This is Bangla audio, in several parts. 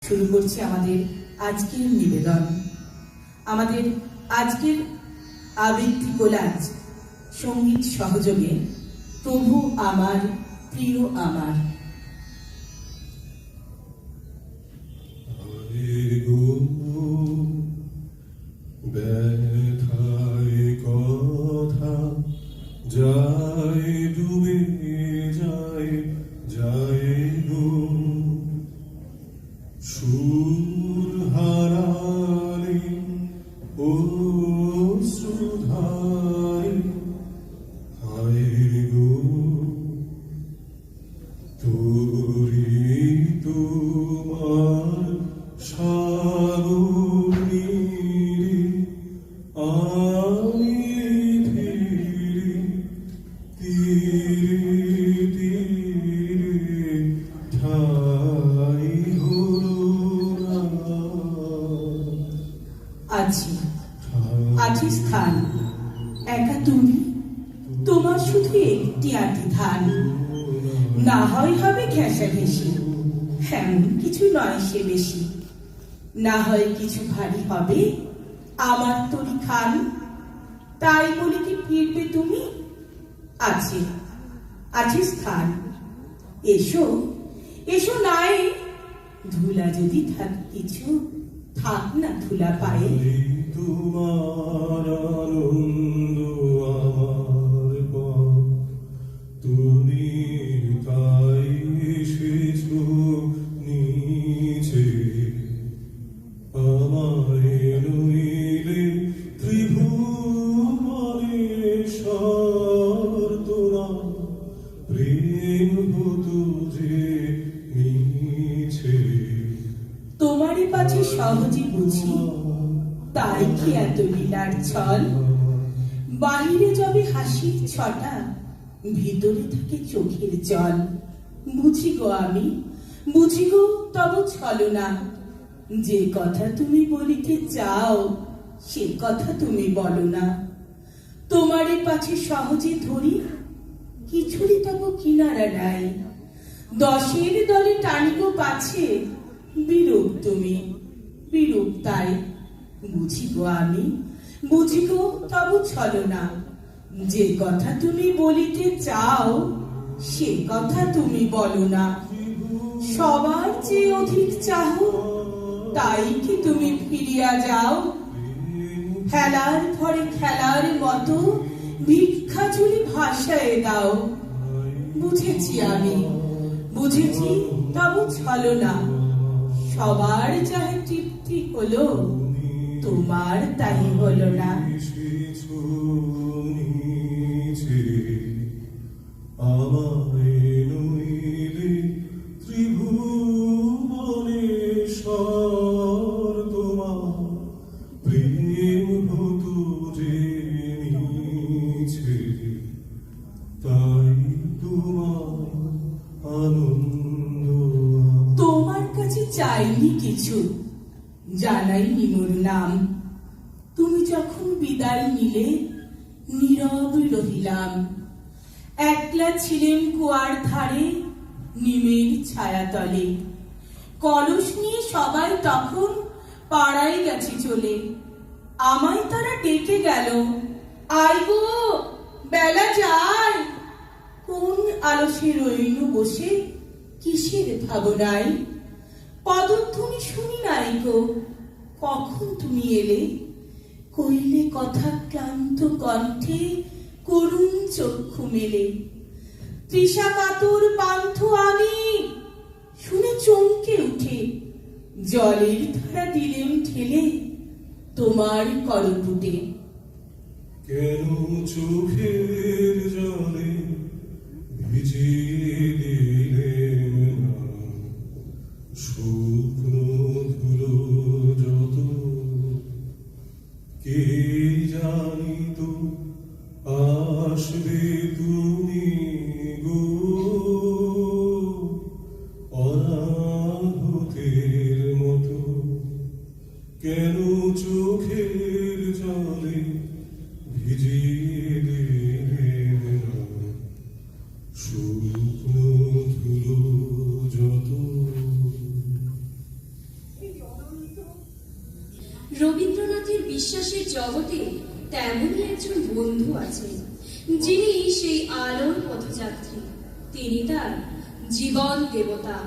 শুরু করছি আমাদের আজকের নিবেদন। আমাদের আজকের আবৃত্তি কোলাজ সঙ্গীত সহযোগে প্রভু আমার প্রিয় আমার। ব্যথায় কথা যায় ডুবে যায় যায় গো, সুর হারালে ও সুধারে হায় গো, তোরি তোমার সাগর নীরে আমি ফিরে তীরে তীরে ঠাই হলো না। আছি স্থান একা তুমি, তোমার শুধু একটি আটি ধান। না হয় হবে ঘেঁষাঘেঁষি, এমন কিছু নয় সে বেশি। না হয় কিছু ভারী হবে আমার তরি খান, তাই বলে কি ফিরবে তুমি? আছে স্থান, এসো এসো নাই। ধুলা যদি থাক কিছু, থাক না ধুলা পায়ে। তোমার আনন্দ আমার পাও, তুমি তাই এসেছো নিচে। আমায় নইলে ত্রিভুবনে তোমার প্রেম হতো যে মিছে। তোমারই পাছে সহজে বুঝি, তাই কি এত লীলার ছল? বাহিরে যবে হাসির ছটা, ভিতরে থাকে চোখের জল। বুঝি গো আমি, বুঝি গো তব ছলনা। যে কথা তুমি বলিতে চাও, সে কথা তুমি বলো না। তোমারই পাছে সহজে ধরি, কিছুরই তব কিনারা নাই। দশের দলে টানিব পাছে, বিরূপ তুমি, বিরূপ তাই। বুঝি গো আমি, বুঝি গো তব ছলনা। যে কথা তুমি বলিতে চাও, সে কথা তুমি বলো না। সবার চেয়ে অধিক চাহো, তাই কি তুমি ফিরিয়া যাও? খেলার ঘরে খেলার মতো ভিক্ষা ঝুলি ভাষায় দাও। বুঝেছি আমি, বুঝেছি তব ছলনা। সবার যাহে তৃপ্তি হলো, তোমার তাই হলো না। আমায় নইলে ত্রিভুবনে তোমার প্রেম হতো যে মিছে। তাই তোমার আনন্দ তোমার কাছে চাইনি কিছু, জানাইনি মোর নাম। তুমি যখন বিদায় নিলে, নীরব রহিলাম। একলা ছিলেন কুয়ার ধারে, নিমের ছায়াতলে। কলস নিয়ে সবাই তখন পাড়ায় গেছে চলে। আমায় তারা ডেকে গেল, আয় গো বেলা যায়। কোন আলসে রইনু বসে, কিসের ভাবনায়? পদধ্বনি শুনি নাই গো, কখন তুমি এলে? কইলে কথা ক্লান্ত কণ্ঠে, করুণ চক্ষু মেলে। তৃষা কাতর পান্থ আমি, শুনে চমকে উঠে। জলের ধারা দিলেম ঠেলে, তোমার করপুটে। কেন চোখের জলে ভিজিয়ে দিলেন না শুকনো ধুলো যত? কে জানিত আসবে তুমি গো, অনাহতের মতো। কেন চোখের জলে ভিজিয়ে দিলেন না শুকনো ধুলো যত? রবীন্দ্রনাথের বিশ্বাসের জগতে তেমনই একজন বন্ধু আছেন, যিনি সেই আলোর পথযাত্রী। তিনি তার জীবন দেবতা।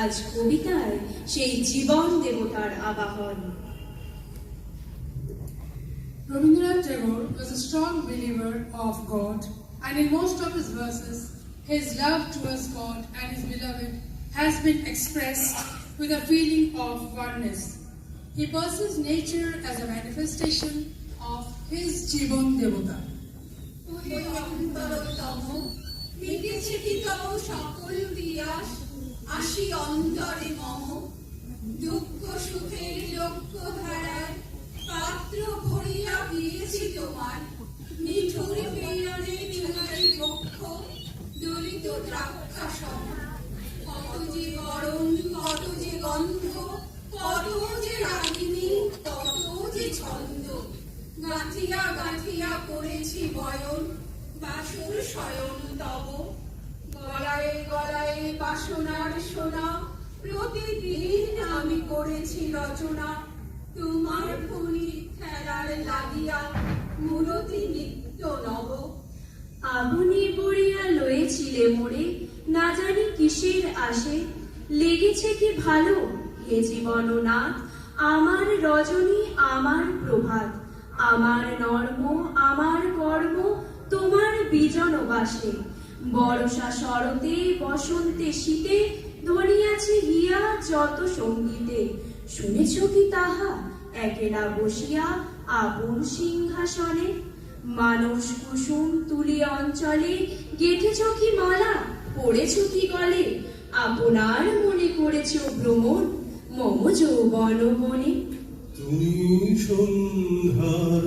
আজ কবিতায় সেই জীবন দেবতার আবাহন। Rabindranath Tagore was a strong believer of God, and in most of his verses, his love towards God and his beloved has been expressed with a feeling of oneness. He perceives nature as a manifestation of his Jibon Devata. ওহে অন্তরতম, মিটেছে কি তব সকল তিয়াস, আসি অন্তরে মম, দুঃখ সুখের লক্ষ্য ধারায় পাত্র ভরিয়া দিয়েছি তোমার, নিঠুর পেয়নে চুনারি বক্ষ, দলিত দ্রাক্ষাসম। কত যে গরম, কত যে গন্ধ, কত যে রাগিনী, কত যে ছন্দ, গাঁথিয়া গাঁথিয়া করেছি বয়ন, বাসুর শয়ন তব। গলায় গলায় বাসনার সোনা, প্রতিদিন আমি করেছি রচনা, তোমার ফণি খেলার লাগিয়া, মূরতি নিত্য নব। আগুনে পড়িয়া লয়েছিলে মোরে, না জানি কিসের আসে, লেগেছে কি ভালো হে জীবননাথ, আমার রজনী আমার প্রভাত, আমার নর্ম আমার কর্ম তোমার বিজন বাসে। বর্ষা শরতে বসন্তে শীতে ধরিয়াছে হিয়া যত সঙ্গীতে, শুনেছ কি তাহা একেলা বসিয়া আপন সিংহাসনে? মানস কুসুম তুলি অঞ্চলে গেঁথেছ কি মালা, পড়েছ কি গলে, আপনার মনে করেছ ভ্রমণ মম যৌবন বনে। তুমি সন্ধ্যার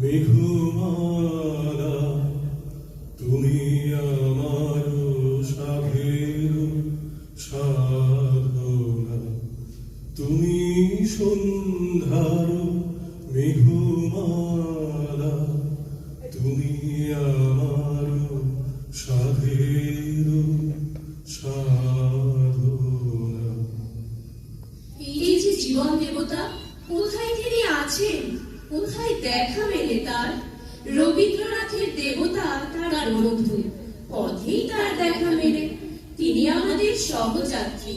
মেঘমালা, তুমি আমার সাধের সাধনা। তুমি সন্ধ্যার মেঘমালা, তুমি আমার সাধের সাধনা। এই যে জীবন দেবতা, কোথায় তিনি আছেন, কোথায় দেখা মেলে তার? রবীন্দ্রনাথের দেবতা তার বন্ধু, পথেই তার দেখা মেলে। তিনি আমাদের সহযাত্রী,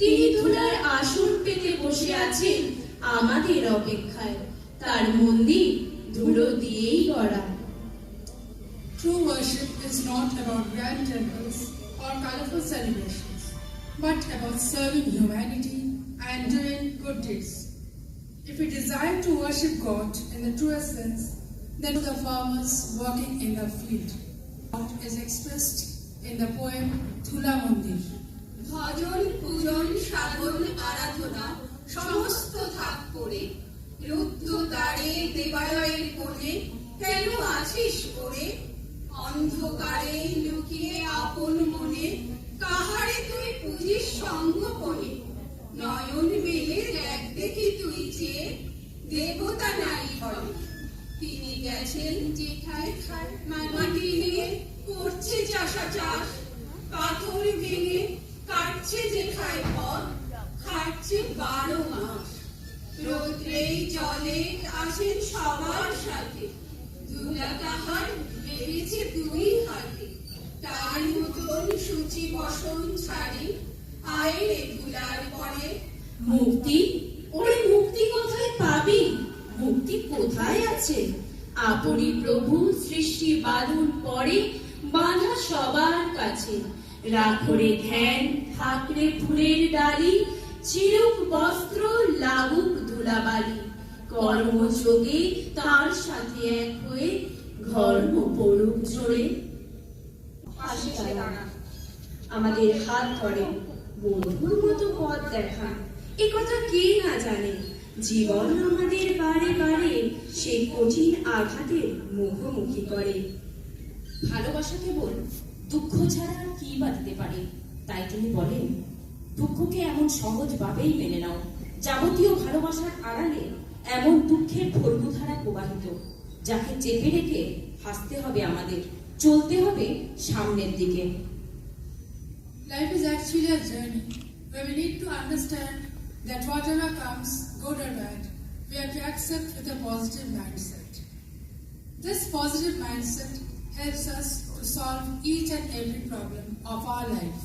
তিনি ধুলার আসন পেতে বসে আছেন আমাদের অপেক্ষায়। তার মন্দির ধুলো দিয়েই গড়া। True worship is not about grand temples or colorful celebrations, but about serving humanity and doing good deeds. If we desire to worship God in the truest sense, then the farmers working in the field. God is expressed in the poem Thula Mandir. ভজন পূজন সাধন আরাধনা সমস্ত থাক করে, রুদ্ধ দ্বারে দেবালয়ের কোণে কেন আছিস করে? অন্ধকারে লুকিয়ে আপন মনে, কাহারে তুই পুজিস সঙ্গোপনে? নয়ন মেলে দেখ দেখি তুই চেয়ে, দেবতা নাই হয়। তিনি গেছেন যেখায় মাটি নিয়ে, করছে চাষা চাষ, পাথর ভেঙে কাটছে যেখায় পথ, খাটছে 12 মাস। রৌদ্রে জলে আসেন সবার সাথে, ধুলা তাহার বেড়েছে 2 হাতে। তার মতন সূচি বসন ছাড়ি, আয় রে ধুলার পরে। মুক্তি? ওরে মুক্তি কোথায় পাবি? মুক্তি কোথায় আছে? আপনি প্রভু সৃষ্টি বাঁধন পরে বাঁধা সবার কাছে। রাখরে ধ্যান, থাকরে ফুলের ডালি, চিরুক বস্ত্র লাগুক ধুলাবালি। কর্মযোগে তার সাথে এক হয়ে ধর্ম পড়ুক জোরে। পাশে দাঁড়ান, আমাদের হাত ধরে, বন্ধুর মতো পথ দেখান। এ কথা কে না জানে, জীবন আমাদের বারে বারে সেই কঠিন আঘাতের মুখোমুখি করে। ভালোবাসা কেবল দুঃখ ছাড়া আর কি বা দিতে পারে? তাই তিনি বলেন, দুঃখকে এমন সহজভাবেই মেনে নাও। যাবতীয় ভালোবাসার আড়ালে এমন দুঃখের ফর্মুধারা প্রবাহিত, যাকে চেপে রেখে হাসতে হবে আমাদের, চলতে হবে সামনের দিকে। Life is actually a journey where we need to understand that whatever comes, good or bad, we have to accept with a positive mindset. This positive mindset helps us to solve each and every problem of our life.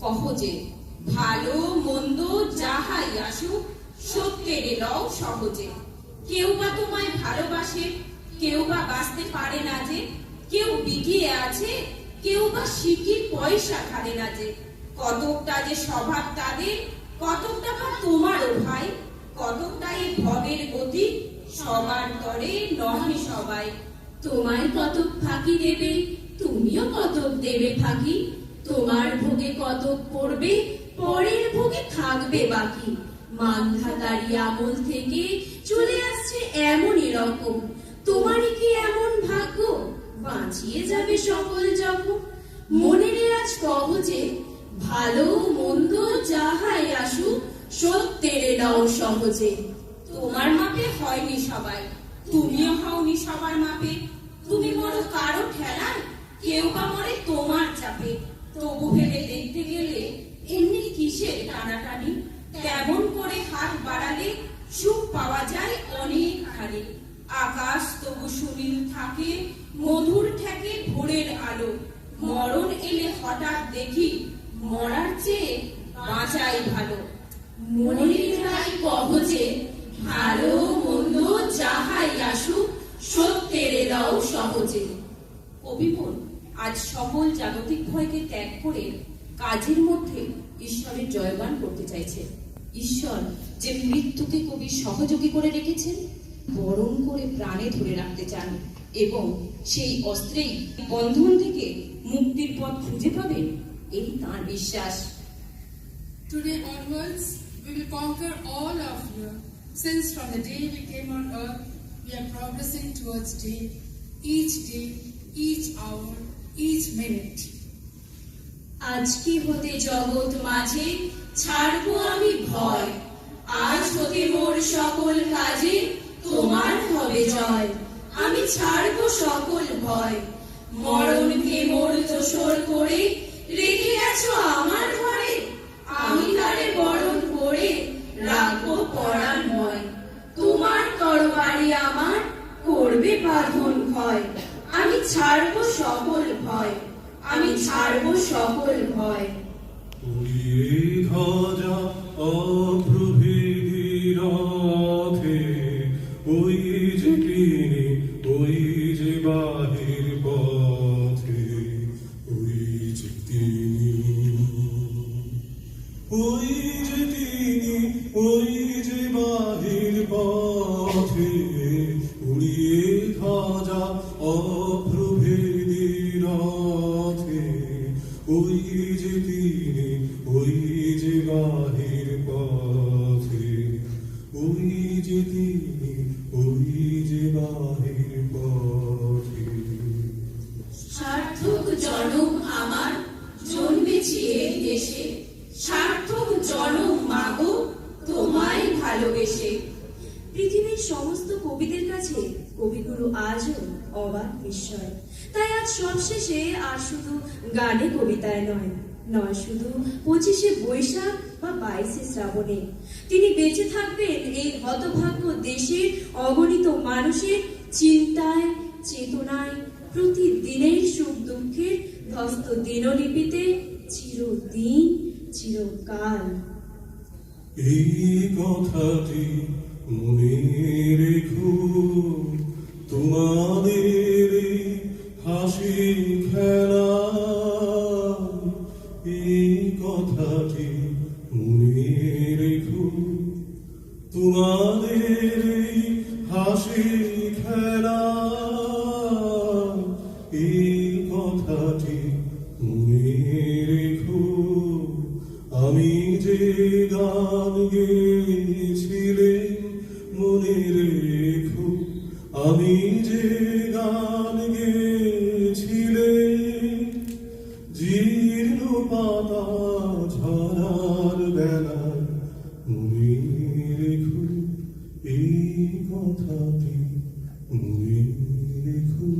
কহ যে ভালো মন্দ যাহাই আসুক সত্যের লও সহজে। কেউ বা তোমায় ভালোবাসে, কেউ বা বাঁচতে পারে না যে, কেউ বিকিয়ে আছে, কেউ বা শিখি পয়সা খাবে না যে। কতকটা যে স্বভাব তাদের, কতকটা বা তোমারও ভাই, কতকটা এই ভবের গতি, সবার তরে নহে সবাই। তোমায় কতক ফাঁকি দেবে, তুমিও কতক দেবে ফাঁকি। তোমার ভোগে কতক পড়বে, পরের ভোগে থাকবে বাকি। মান্ধাতারি আমল থেকে চলে আসছে এমনই রকম, তোমারই কি এমন ভাগ্য, বাঁচিয়ে যাবে সকল যখন। মনের আজ কহ যে ভালো মন্দ যাহাই আসুক সত্যের লও সহজে। তোমার মাপে হয়নি সবাই, তুমিও হওনি সবার মাপে। তুমি মরো কারো ঠেলায়, কেউ বা মরে তোমার চাপে। তবু ভেবে দেখতে গেলে এমনি কিসের টানাটানি, তেমন করে হাত বাড়ালে সুখ পাওয়া যায় অনেক খানি। আকাশ তবু সুনীল থাকে, মধুর ঠেকে ভোরের আলো। মরণ এলে হঠাৎ দেখি, মরার চেয়ে বাঁচাই ভালো। মনের তাই কহ যে ভালো মন্দ যাহাই আসুক সত্যের লও সহজে। কবিমন আজ সকল জাগতিক ভয়কে ত্যাগ করে কাজের মধ্যে ঈশ্বরের জয়গান করতে চাইছে। ঈশ্বর যে মৃত্যুকে কবির সহযোগী করে রেখেছেন, বরণ করে প্রাণে ধরে রাখতে চান এবং সেই অস্ত্রেই বন্ধন থেকে মুক্তির পথ খুঁজে পাবেন, এই তাঁর বিশ্বাস। Today onwards, we will conquer all of fear, since from the day we came on earth, we are progressing towards day, each hour, each minute. আজকে হতে জগৎ মাঝে ছাড়বো আমি ভয়, আজ হতে মোর সকল কাজে তোমার হবে জয়। আমি ছাড়বো সকল ভয়, মরণকে মোর দোসর করে রেখে গেছো আমার ঘরে। আমি তারে বরণ করে রাখবো পরাণময়, তোমার তরবারি আমার করবে বাঁধন ক্ষয়। আমি ছাড়বো সকল ভয়, আমি ছাড়বো সকল ভয়। উড়িয়ে ধ্বজা অপ্রভৃতি রথে, ওই যে তিনি, ওই যে বাহির পথে, ওই যে তিনি, ওই যে তিনি, ওই যে বাহির পথে। উড়িয়ে ধ্বজা অপ্রভৃতি রথে, ওই যে তিনি, ওই যে বাহির পথে, ওই যে তিনি, ওই যে বাহির পথে। সার্থক জনম আমার জন্মেছি এই দেশে, সার্থক জনম মাগো তোমায় ভালোবেসে। পৃথিবীর সমস্ত কবিদের কাছে কবিগুরু আজও অবাক বিস্ময়। তাই আজ সবশেষে আর শুধু গানে কবিতায় নয়, নয় শুধু 25শে বৈশাখ বা 22শে শ্রাবণে, তিনি বেঁচে থাকবেন এই হতভাগ্য দেশের অগণিত মানুষের চিন্তায়, চেতনায়, প্রতিদিনের সুখ দুঃখের ধ্বস্ত দিনলিপিতে চিরদিন, চিরকাল। এই কথাটি মনে রেখো, তোমাদের এই হাসি খেলা। এই কথাটি মনে রেখো, তোমাদের এই হাসি খেলা। এই কথাটি মনে রেখো, আমি যে গান গেয়েছিলেন মনে রেখো, আমি যে গান গেয়েছিলেন। জীর্ণ পাতা ঝরার বেলায় মনে রেখো, এই কথাটি মনে রেখো।